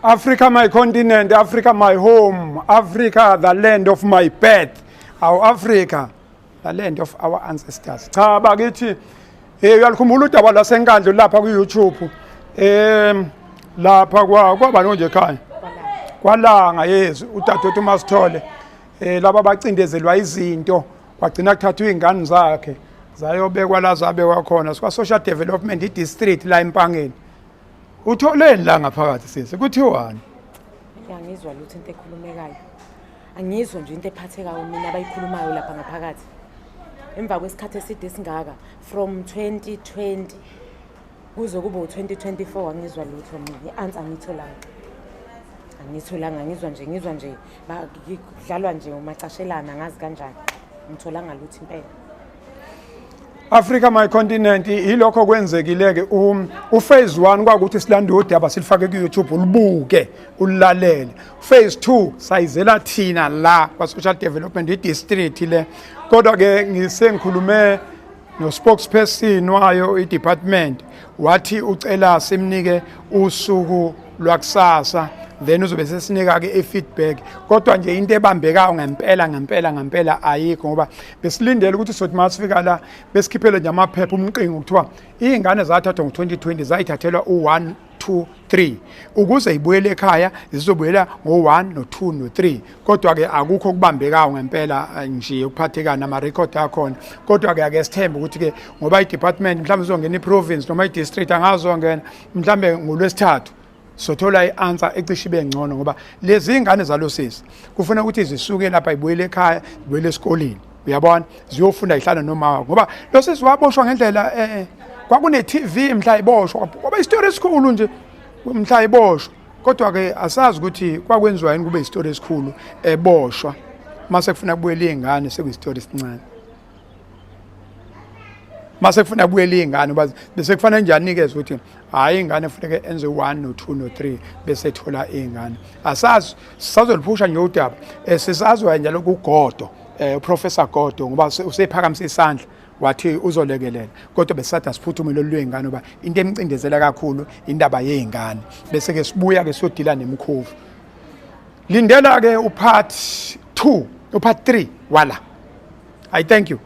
Africa my continent, Africa my home, Africa the land of my birth, our Africa the land of our ancestors. Cha bakithi uyalikhumbula udaba lasenkandlo lapha ku YouTube lapha kwabani nje ekhaya kwalanga yes udadewethu Masithole laba bacindezelwa izinto kwagcina kuthathwa izingane zakhe zayobekwa la zabekwa khona kwa social development district la eMpangeni. Utholeni la ngaphakathi sisi kuthiwani? Angizwa lutho into ekhulumekayo. Angizwa nje into ephathekayo mina abayikhulumayo lapha ngaphakathi. Emva kwesikhathi eside singaka from 2020 kuze kube u2024 angizwa lutho mina. Ianswer angitholanga ngizwa nje bakudlalwa nje umacashelana ngazi kanjani. Ngitholanga lutho impela. Africa my continent ilokho kwenzekileke phase 1 kwakuthi silanda udaba silifake ku YouTube ulibuke ulilalele. Phase 2 sayizela thina la kwa social development district le. Kodwa ke ngisengikhulume no spokesperson wayo department wathi ucela simnike usuku lwakusasa then uzobe sesinika ke feedback. Kodwa nje into ebambekayo ngempela ayikho ngoba besilindele ukuthi sothi masifika la besikhiphele nje amaphepha umqingo kuthiwa izingane zathathwa ngo2020 zayithathelwa u1 2 3 ukuze ibuyele ekhaya zizobuyela ngo1 no2 no3. Kodwa ke akukho kubambekayo ngempela nje ukuphathekana nama record akhona. Kodwa ke ake sithembe ukuthi ke ngoba idepartment mhlawumbe izongena iprovince noma idistrict angazongena mhlawumbe ngolwesithathu sothola ianswer ecishe ibengcono ngoba lezi ingane zalo sisi kufuna ukuthi zisuke lapha ibuyele ekhaya ibuyele esikoleni uyabona ziyofunda ihlala noma ngoba lo sisi waboshwa ngendlela kwakune TV mhla iboshwa ngoba istory esikhulu nje mhla iboshwa. Kodwa ke asazi ukuthi kwakwenziwa yini kube istory esikhulu eboshwa mase kufuna kubuyela izingane sekuyistory esincane. Mase kufuna kubuyela izingane bese kufanele nje anikeze ukuthi hayi ingane kufanele enze 1 no2 no3 bese ethola izingane. Asazi sizoliphusha nje udaba sisazwa nje lokugodo Professor Godo ngoba usephakamisa isandla wathi uzolekelela. Kodwa besathi asiphuthume lolwengane ngoba into emcindezela kakhulu indaba yezingane bese ke sibuya ke siyodila nemkhovu. Lindela ke upart 2 upart 3 wala. I thank you.